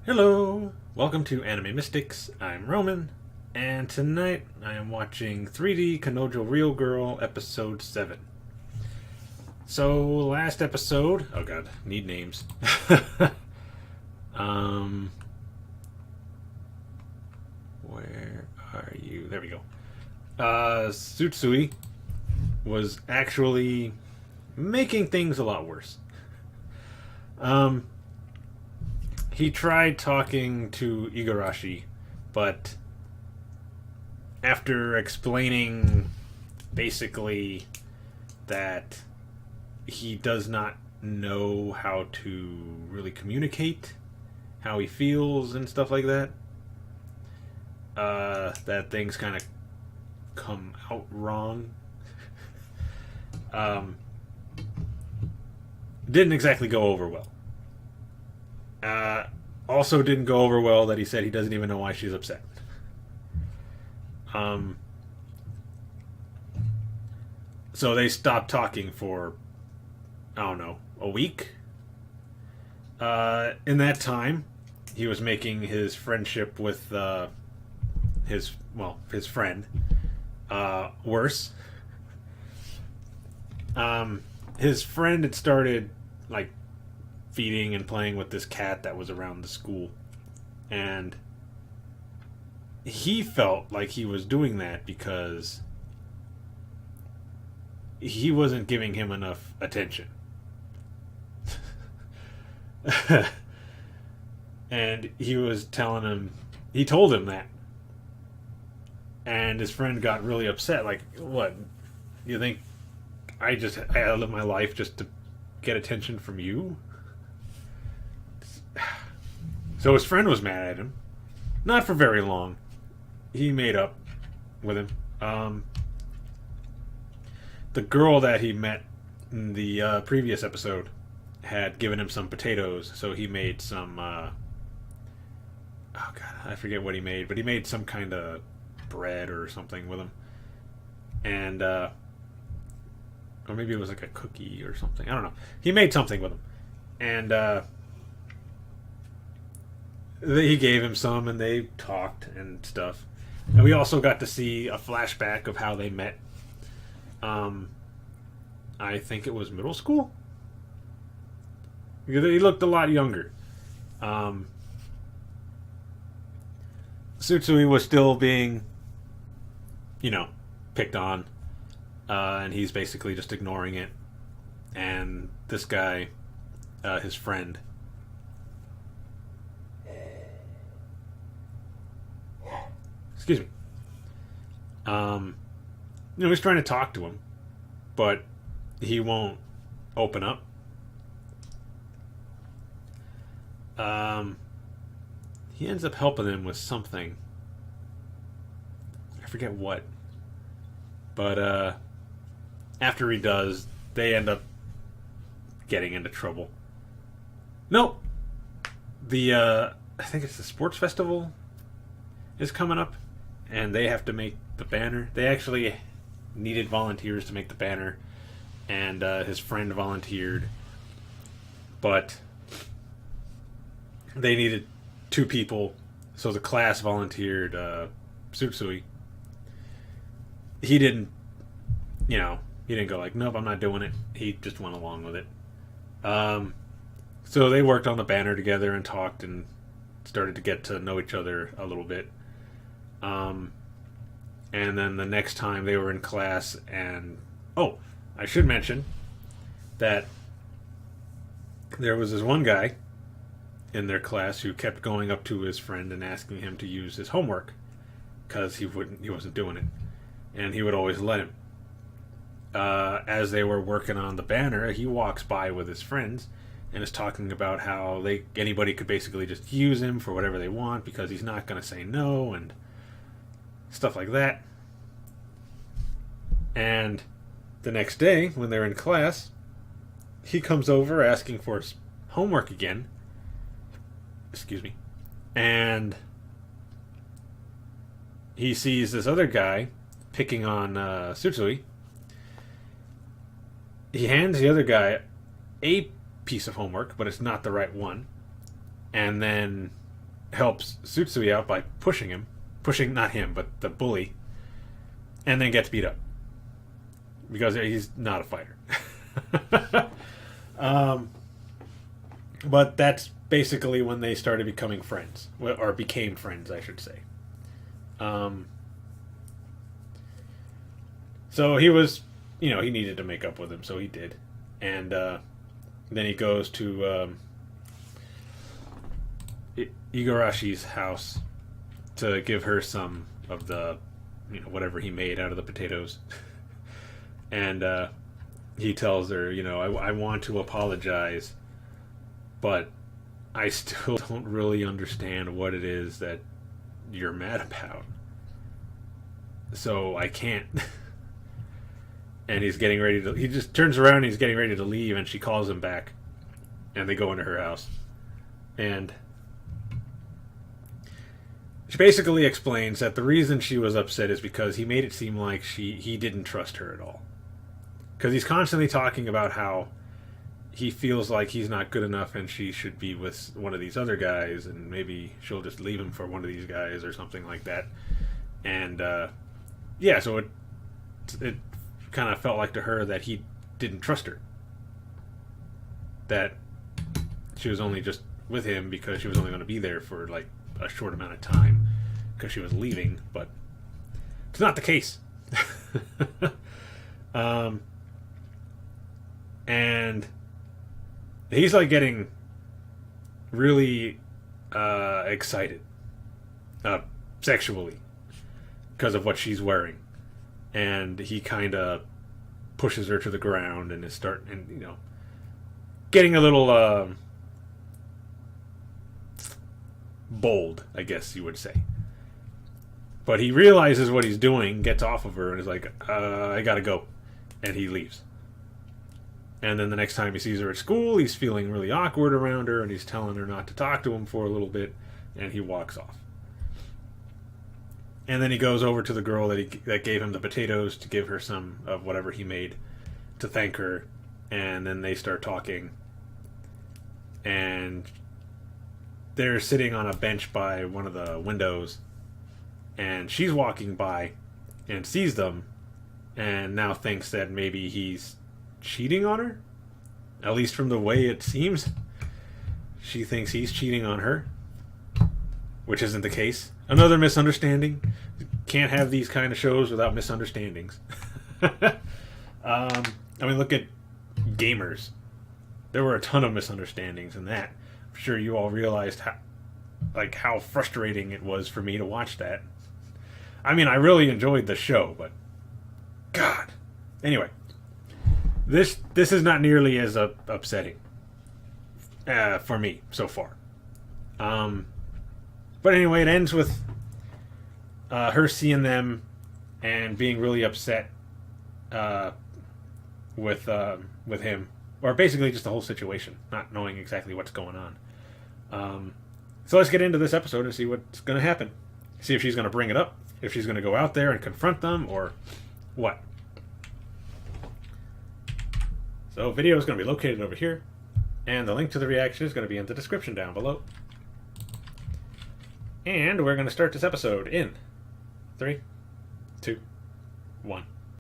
Hello! Welcome to Anime Mystics. I'm Roman, and tonight I am watching 3D Kanojo Real Girl Episode 7. So, last episode. Oh god, need names. um. Where are you? There we go. Tsutsui was actually making things a lot worse. He tried talking to Igarashi, but after explaining basically that he does not know how to really communicate how he feels and stuff like that, that things kind of come out wrong. Didn't exactly go over well. Also didn't go over well that he said he doesn't even know why she's upset. So they stopped talking for, I don't know, a week. In that time, he was making his friendship with his friend worse. His friend had started like feeding and playing with this cat that was around the school, and he felt like he was doing that because he wasn't giving him enough attention. And he told him that, and his friend got really upset, like, what, you think I live my life just to get attention from you? So his friend was mad at him. Not for very long. He made up with him. The girl that he met in the previous episode had given him some potatoes, so he made some. Oh god, I forget what he made, but he made some kind of bread or something with him, and or maybe it was like a cookie or something. I don't know. He made something with him, and he gave him some, and they talked and stuff. And we also got to see a flashback of how they met. I think it was middle school. He looked a lot younger. Tsutsui was still being, picked on, and he's basically just ignoring it. And this guy, his friend, excuse me. He's trying to talk to him, but he won't open up. He ends up helping him with something. I forget what. But after he does, they end up getting into trouble. Nope. I think it's the sports festival is coming up, and they have to make the banner. They actually needed volunteers to make the banner, and his friend volunteered, but they needed 2 people, so the class volunteered Tsutsui. He didn't go like, nope, I'm not doing it. He just went along with it. So they worked on the banner together and talked and started to get to know each other a little bit. And then the next time they were in class, and I should mention that there was this one guy in their class who kept going up to his friend and asking him to use his homework because he wasn't doing it, and he would always let him. As they were working on the banner, he walks by with his friends and is talking about how anybody could basically just use him for whatever they want because he's not going to say no and stuff like that. And the next day, when they're in class, he comes over asking for his homework again. Excuse me. And he sees this other guy picking on Tsutsui. He hands the other guy a piece of homework, but it's not the right one. And then helps Sutsui out by pushing not him, but the bully, and then gets beat up because he's not a fighter. But that's basically when they started becoming friends, or became friends, I should say. So he was, he needed to make up with him, so he did. And then he goes to Igarashi's house to give her some of the, whatever he made out of the potatoes. And he tells her, I want to apologize, but I still don't really understand what it is that you're mad about. So I can't. And he's getting ready to... He just turns around and he's getting ready to leave, and she calls him back. And they go into her house. And she basically explains that the reason she was upset is because he made it seem like he didn't trust her at all. Because he's constantly talking about how he feels like he's not good enough and she should be with one of these other guys, and maybe she'll just leave him for one of these guys or something like that. And yeah, so it kind of felt like to her that he didn't trust her, that she was only just with him because she was only going to be there for like a short amount of time because she was leaving, but it's not the case. And he's like getting really excited sexually because of what she's wearing, and he kind of pushes her to the ground and is getting a little bold, I guess you would say. But he realizes what he's doing, gets off of her, and is like, I gotta go, and he leaves. And then the next time he sees her at school, he's feeling really awkward around her, and he's telling her not to talk to him for a little bit, and he walks off. And then he goes over to the girl that gave him the potatoes to give her some of whatever he made to thank her, and then they start talking. And they're sitting on a bench by one of the windows, and she's walking by and sees them, and now thinks that maybe he's cheating on her. At least from the way it seems, she thinks he's cheating on her, which isn't the case. Another misunderstanding. Can't have these kind of shows without misunderstandings. I mean, look at Gamers. There were a ton of misunderstandings in that. I'm sure you all realized how frustrating it was for me to watch that. I mean, I really enjoyed the show, but God. Anyway, this is not nearly as upsetting for me so far. But anyway, it ends with her seeing them and being really upset with him, or basically just the whole situation, not knowing exactly what's going on. So let's get into this episode and see what's going to happen. See if she's going to bring it up, if she's going to go out there and confront them, or what. So video is going to be located over here, and the link to the reaction is going to be in the description down below. And we're going to start this episode in 3, 2, 1.